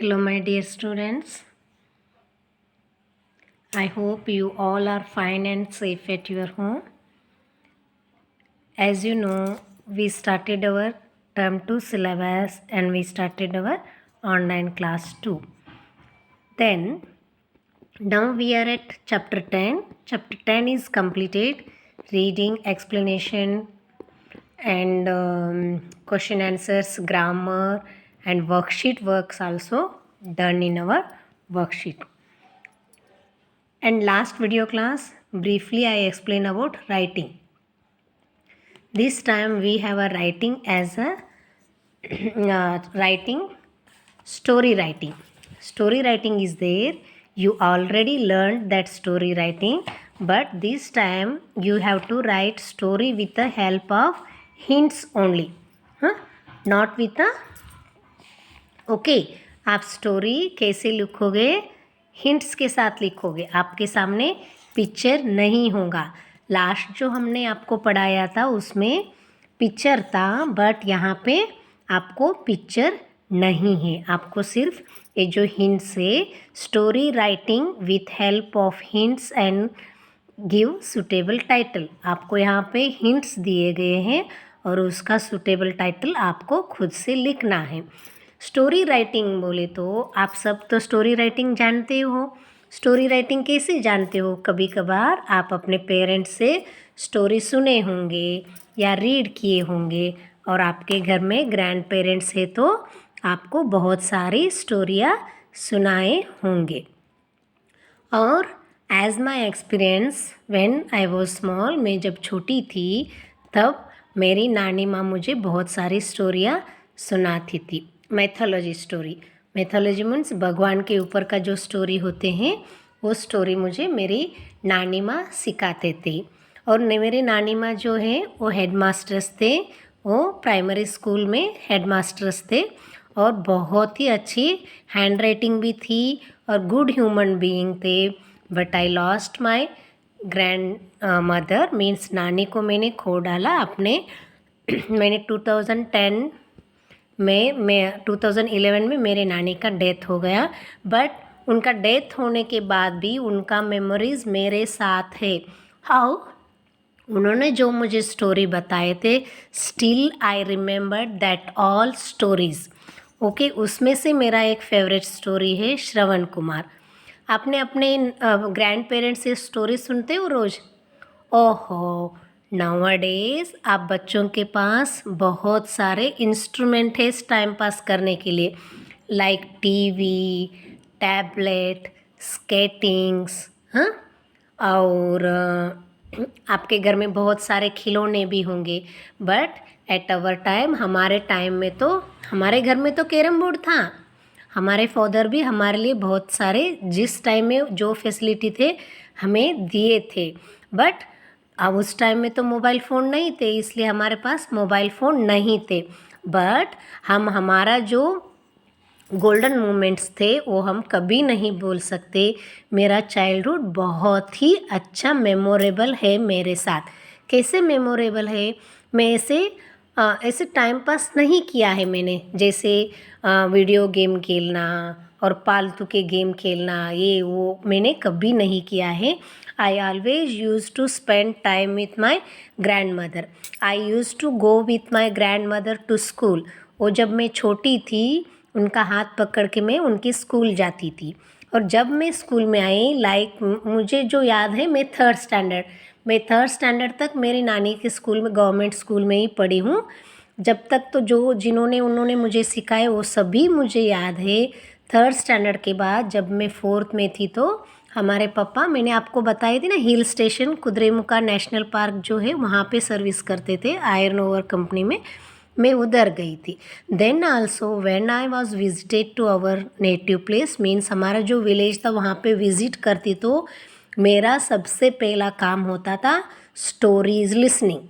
Hello, my dear students. I hope you all are fine and safe at your home. As you know, we started our term 2 syllabus and we started our online class 2. Then, now we are at chapter 10. Chapter 10 is completed. Reading, explanation, and question answers, grammar, and worksheet works also done in our worksheet. And last video class, briefly I explained about writing. This time we have a writing as a story writing. Story writing is there. You already learned that story writing, but this time you have to write story with the help of hints only. Not with the okay आप story कैसे लिखोगे? Hints के साथ लिखोगे. आपके सामने picture नहीं होगा. लास्ट जो हमने आपको पढ़ाया था उसमें पिक्चर था, बट यहाँ पे आपको पिक्चर नहीं है. आपको सिर्फ ये जो हिंट्स है, story writing with help of hints and give suitable title. आपको यहाँ पे हिंट्स दिए गए हैं और उसका सुटेबल टाइटल आपको खुद से लिखना है. स्टोरी राइटिंग बोले तो आप सब तो स्टोरी राइटिंग जानते हो. स्टोरी राइटिंग कैसे जानते हो? कभी कभार आप अपने पेरेंट्स से स्टोरी सुने होंगे या रीड किए होंगे, और आपके घर में ग्रैंड पेरेंट्स है तो आपको बहुत सारी स्टोरियाँ सुनाए होंगे. और as my experience when I was small, मैं जब छोटी थी तब मेरी नानी माँ मुझे बहुत सारी स्टोरियाँ सुनाती थी. Mythology story. मैथोलॉजी मीन्स भगवान के ऊपर का जो स्टोरी होते हैं वो स्टोरी मुझे मेरी नानी माँ सिखाते थे. और मेरे नानी माँ जो है वो हेड मास्टर्स थे. वो प्राइमरी स्कूल में हेड मास्टर्स थे और बहुत ही अच्छी हैंड राइटिंग भी थी और गुड ह्यूमन बीइंग थे. But I lost my grand mother means नानी को मैंने खो डाला अपने मैंने 2010 में 2011 में मेरे नानी का डेथ हो गया. बट उनका डेथ होने के बाद भी उनका मेमोरीज़ मेरे साथ है. हाउ उन्होंने जो मुझे स्टोरी बताए थे, still I remember that all stories. Okay, उसमें से मेरा एक फेवरेट स्टोरी है श्रवण कुमार. आपने अपने ग्रैंड पेरेंट्स से स्टोरी सुनते हो रोज़? ओहो, नाउअडेज आप बच्चों के पास बहुत सारे इंस्ट्रूमेंट है टाइम पास करने के लिए, लाइक टीवी, टैबलेट, स्केटिंग्स. और आपके घर में बहुत सारे खिलौने भी होंगे. बट एट आवर टाइम, हमारे टाइम में तो हमारे घर में तो कैरम बोर्ड था. हमारे फादर भी हमारे लिए बहुत सारे जिस टाइम में जो फैसिलिटी थे हमें दिए थे. बट अब उस टाइम में तो मोबाइल फ़ोन नहीं थे, इसलिए हमारे पास मोबाइल फ़ोन नहीं थे. बट हम हमारा जो गोल्डन मोमेंट्स थे वो हम कभी नहीं भूल सकते. मेरा चाइल्डहुड बहुत ही अच्छा मेमोरेबल है मेरे साथ. कैसे मेमोरेबल है? मैं ऐसे टाइम पास नहीं किया है मैंने, जैसे वीडियो गेम खेलना और फालतू के गेम खेलना, ये वो मैंने कभी नहीं किया है. I always used to spend time with my grandmother. I used to go with my grandmother to school. वो जब मैं छोटी थी उनका हाथ पकड़ के मैं उनकी स्कूल जाती थी. और जब मैं स्कूल में आई, मुझे जो याद है, मैं थर्ड स्टैंडर्ड तक मेरी नानी के स्कूल में, गवर्नमेंट स्कूल में ही पढ़ी हूँ. जब तक तो उन्होंने मुझे सिखाए वो सभी मुझे याद है. थर्ड स्टैंडर्ड के बाद जब मैं फोर्थ में थी तो हमारे पापा, मैंने आपको बताई थी ना, hill station Kudremukha national park जो है वहाँ पे सर्विस करते थे आयरन ओवर कंपनी में. मैं उधर गई थी. Then also when I was visited to our native place, means हमारा जो विलेज था वहाँ पे विजिट करती तो मेरा सबसे पहला काम होता था स्टोरीज लिसनिंग.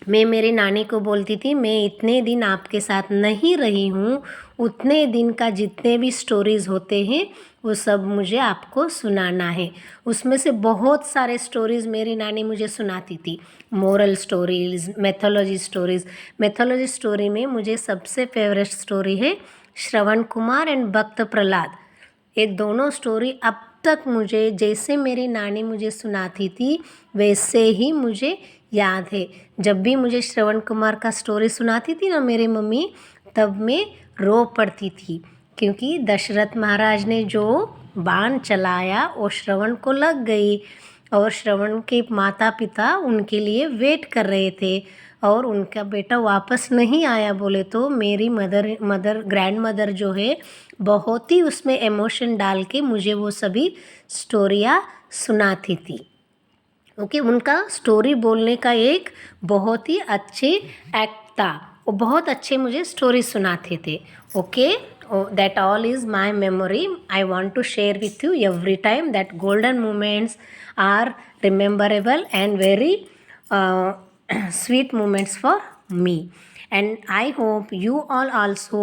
मैं मेरी नानी को बोलती थी, मैं इतने दिन आपके साथ नहीं रही हूँ, उतने दिन का जितने भी स्टोरीज़ होते हैं वो सब मुझे आपको सुनाना है. उसमें से बहुत सारे स्टोरीज़ मेरी नानी मुझे सुनाती थी. Moral stories, mythology stories. Mythology story में मुझे सबसे फेवरेट स्टोरी है श्रवण कुमार एंड भक्त प्रहलाद, ये दोनों स्टोरी अब तक मुझे जैसे मेरी नानी मुझे सुनाती थी वैसे ही मुझे याद है। जब भी मुझे श्रवण कुमार का स्टोरी सुनाती थी ना मेरी मम्मी, तब मैं रो पड़ती थी, क्योंकि दशरथ महाराज ने जो बाण चलाया वो श्रवण को लग गई और श्रवण के माता पिता उनके लिए वेट कर रहे थे और उनका बेटा वापस नहीं आया बोले तो मेरी ग्रैंड मदर जो है बहुत ही उसमें इमोशन डाल के मुझे वो सभी स्टोरियाँ सुनाती थी। ओके, उनका स्टोरी बोलने का एक बहुत ही अच्छे एक्ट था, वो बहुत अच्छे मुझे स्टोरी सुनाते थे। Okay, that all is my memory. I want to share with you every time that golden moments are rememberable and very sweet moments for me. And I hope you all also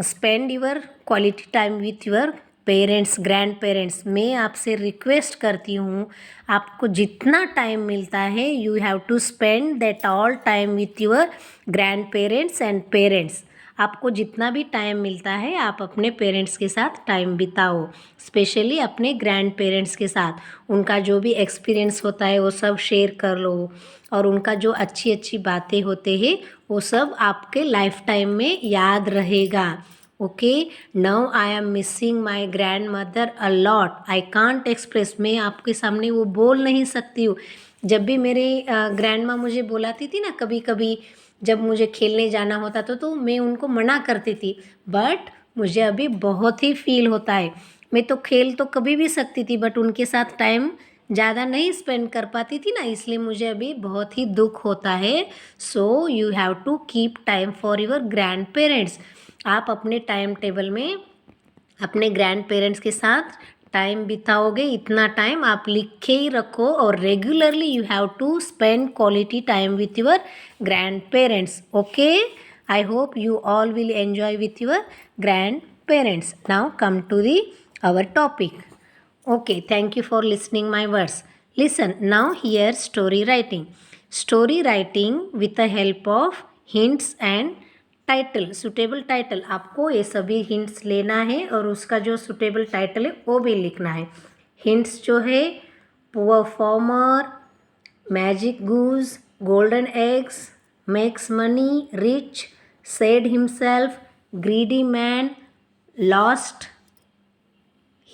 spend your quality time with your parents, grand parents. मैं आपसे request करती हूँ, आपको जितना time मिलता है you have to spend that all time with your grandparents and parents. आपको जितना भी टाइम मिलता है आप अपने पेरेंट्स के साथ टाइम बिताओ, स्पेशली अपने ग्रैंड पेरेंट्स के साथ। उनका जो भी एक्सपीरियंस होता है वो सब शेयर कर लो और उनका जो अच्छी अच्छी बातें होते हैं वो सब आपके लाइफ टाइम में याद रहेगा। Okay, now I am missing my grand mother a lot, I can't express. मैं आपके सामने वो बोल नहीं सकती हूँ। जब भी मेरी ग्रैंड माँ मुझे बुलाती थी ना, कभी कभी जब मुझे खेलने जाना होता तो मैं उनको मना करती थी, बट मुझे अभी बहुत ही फील होता है। मैं तो खेल तो कभी भी सकती थी बट उनके साथ टाइम ज़्यादा नहीं स्पेंड कर पाती थी ना, इसलिए मुझे अभी बहुत ही दुख होता है। So you have to keep time for your grandparents. आप अपने टाइम टेबल में अपने ग्रैंड पेरेंट्स के साथ टाइम बिताओगे, इतना टाइम आप लिख के ही रखो और regularly you have to spend quality time with your grandparents. Okay, I hope you all will enjoy with your grandparents. Now come to the our topic. Okay, thank you for listening my words. Listen, now here story writing. Story writing with the help of hints and title, suitable title. आपको ये सभी hints लेना है और उसका जो suitable title है वो भी लिखना है। हिंट्स जो है, poor farmer, magic goose, golden eggs, makes money rich, said himself, greedy man, lost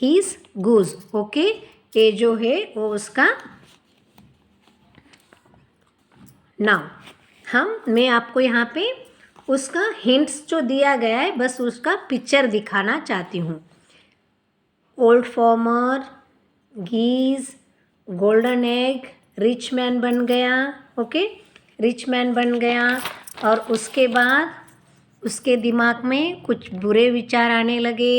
his goose. Okay, ये जो है वो उसका नाउ मैं आपको यहाँ पे उसका हिंट्स जो दिया गया है बस उसका पिक्चर दिखाना चाहती हूँ। Old farmer, geese, golden egg, rich man बन गया। ओके, रिच मैन बन गया और उसके बाद उसके दिमाग में कुछ बुरे विचार आने लगे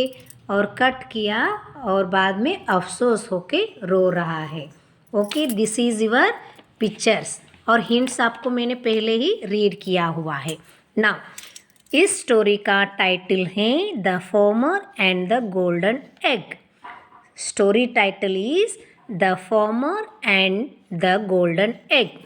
और कट किया और बाद में अफसोस होके रो रहा है। Okay, this is your pictures और हिंट्स आपको मैंने पहले ही रीड किया हुआ है। नाउ इस स्टोरी का टाइटल है the farmer and the golden egg. Story title is the farmer and the golden egg.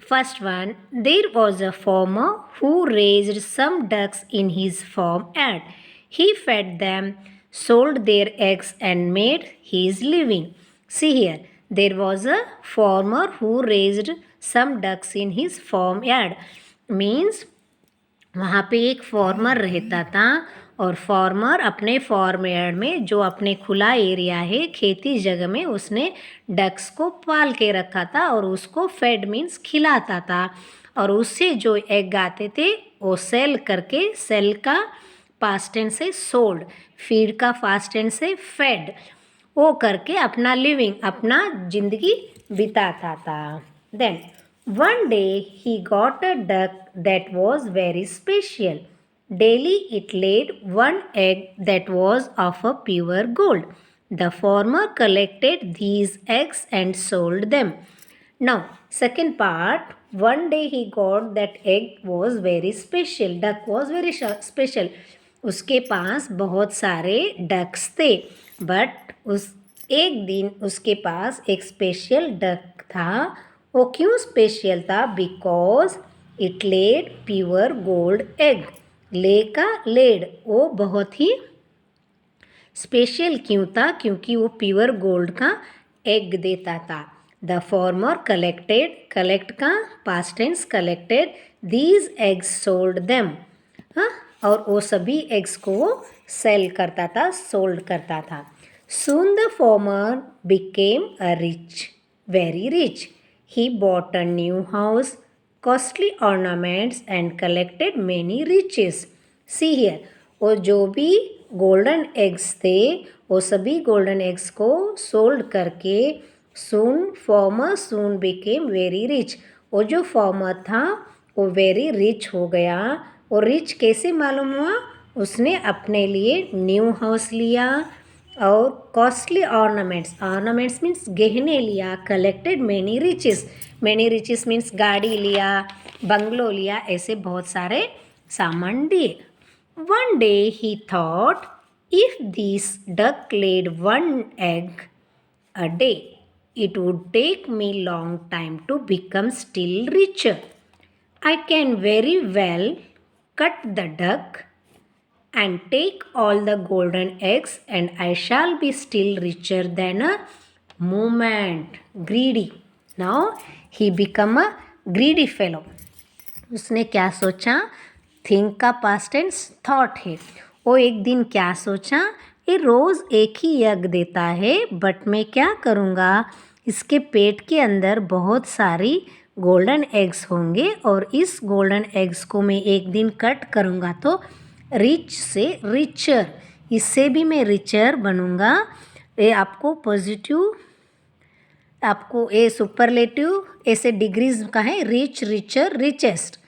First one, there was a farmer who raised some ducks in his farmyard. He fed them, sold their eggs, and made his living. See here, there was a farmer who raised some ducks in his farmyard. Means वहाँ पे एक farmer रहता था और farmer अपने farm yard में जो अपने खुला एरिया है खेती जगह में उसने डक्स को पाल के रखा था और उसको फेड मीन्स खिलाता था और उससे जो एग आते थे वो सेल करके, सेल का पास्ट टेंस से सोल्ड, फीड का फास्ट टेंस से फेड, वो करके अपना लिविंग, अपना जिंदगी बिताता था। Then one day he got a duck that was very special. Daily it laid one egg that was of a pure gold. The farmer collected these eggs and sold them. Now, second part, one day he got that egg was very special. Duck was very special. उसके पास बहुत सारे ducks थे but उस एक दिन उसके पास एक special duck था। वो क्यों स्पेशल था? Because it laid pure gold egg. Lay का लेड, वो बहुत ही स्पेशल क्यों था? क्योंकि वो प्योर गोल्ड का एग देता था। द फार्मर कलेक्टेड, कलेक्ट का past tense, collected these eggs, sold them. हाँ, और वो सभी एग्स को वो सेल करता था, सोल्ड करता था। Soon the farmer became a rich, very rich. He bought a new house, costly ornaments and collected many riches. See here, वो जो भी गोल्डन एग्स थे वो सभी गोल्डन एग्स को सोल्ड करके सून फार्मर सून बिकेम वेरी रिच, वो जो फार्मर था वो वेरी रिच हो गया। और रिच कैसे मालूम हुआ? उसने अपने लिए न्यू हाउस लिया और कॉस्टली ऑर्नामेंट्स, ऑर्नामेंट्स मीन्स गहने लिया, कलेक्टेड मैनी रिचेस मीन्स गाड़ी लिया, बंगलो लिया, ऐसे बहुत सारे सामान दिए। One day he thought, if this duck laid one egg a day, it would take me long time to become still richer. I can very well cut the duck and take all the golden eggs, and I shall be still richer than a moment. Greedy. Now he become a greedy fellow. उसने क्या सोचा? Think का past tense thought है। वो एक दिन क्या सोचा? ये रोज़ एक ही एग देता है, बट मैं क्या करूँगा, इसके पेट के अंदर बहुत सारी गोल्डन एग्स होंगे और इस गोल्डन एग्स को मैं एक दिन कट करूँगा तो रिच से रिचर, इससे भी मैं रिचर बनूँगा। ये आपको पॉजिटिव, आपको ये सुपरलेटिव ऐसे डिग्रीज का है, रिच, रिचर, रिचेस्ट।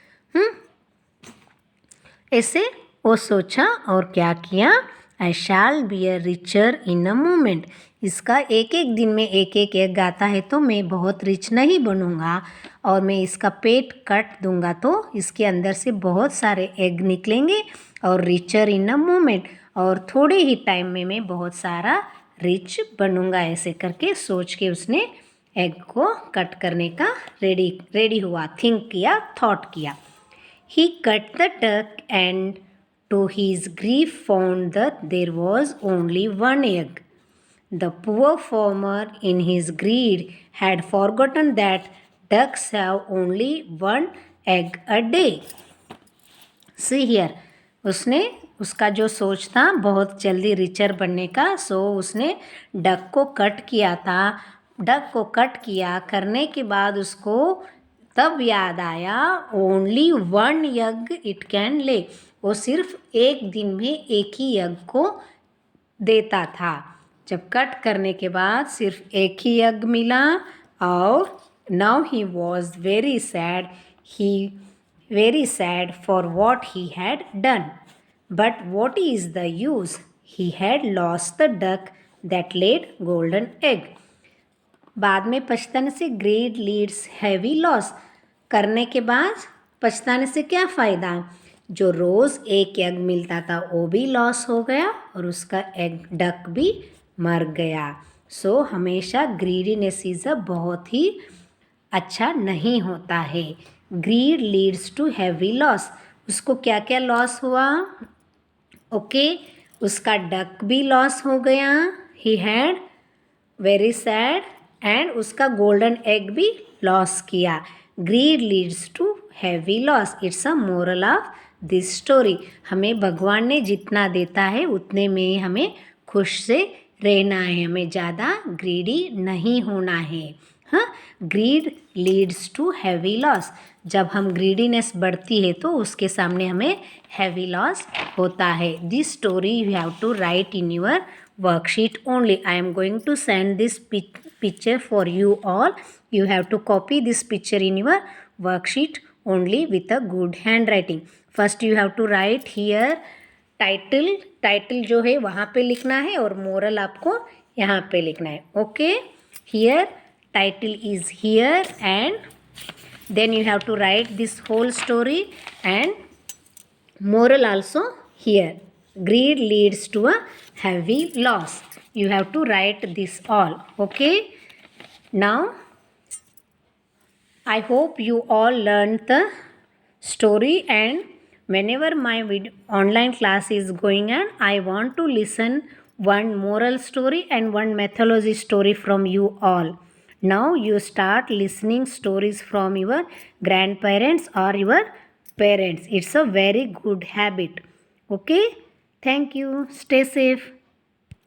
ऐसे वो सोचा और क्या किया? I shall be a richer in a moment. इसका एक एक दिन में एक एक एग आता है तो मैं बहुत रिच नहीं बनूंगा, और मैं इसका पेट कट दूंगा तो इसके अंदर से बहुत सारे एग निकलेंगे और रिचर इन अ मोमेंट, और थोड़े ही टाइम में मैं बहुत सारा रिच बनूंगा। ऐसे करके सोच के उसने एग को कट करने का रेडी हुआ, थिंक किया, थॉट किया। He cut the duck and to his grief found that there was only one egg. The poor farmer in his greed had forgotten that ducks have only one egg a day. See here, उसने उसका जो सोच था बहुत जल्दी richer बनने का, सो उसने डक को कट किया था। डक को कट किया, करने के बाद उसको तब याद आया, only one egg it can ले, वो सिर्फ एक दिन में एक ही एग को देता था। जब कट करने के बाद सिर्फ एक ही एग मिला, और now he was very sad, he very sad for what he had done. But what is the use? He had lost the duck that laid golden egg. बाद में पछताने से ग्रेट लीड्स हैवी लॉस, करने के बाद पछताने से क्या फ़ायदा? जो रोज़ एक एग मिलता था वो भी लॉस हो गया और उसका एग डक भी मर गया। सो हमेशा ग्रीडीनेस इज़ अ बहुत ही अच्छा नहीं होता है। Greed leads to heavy loss. उसको क्या क्या लॉस हुआ? ओके, उसका डक भी लॉस हो गया, he had very sad, and उसका गोल्डन एग भी लॉस किया। Greed leads to heavy loss. It's a moral of this story. हमें भगवान ने जितना देता है उतने में हमें खुश से रहना है, हमें ज़्यादा ग्रीडी नहीं होना है। हाँ, greed leads to heavy loss. जब हम ग्रीडीनेस बढ़ती है तो उसके सामने हमें हैवी लॉस होता है। This story you have to write in your worksheet only. I am going to send this picture for you all. You have to copy this picture in your worksheet only with a good handwriting. First you have to write here title जो है वहाँ पे लिखना है और moral आपको यहाँ पे लिखना है। Okay, here title is here, and then you have to write this whole story and moral also here. Greed leads to a heavy loss. You have to write this all. Okay, now I hope you all learned the story and whenever my online class is going on, I want to listen one moral story and one mythology story from you all. Now you start listening stories from your grandparents or your parents. It's a very good habit. Okay, thank you, stay safe.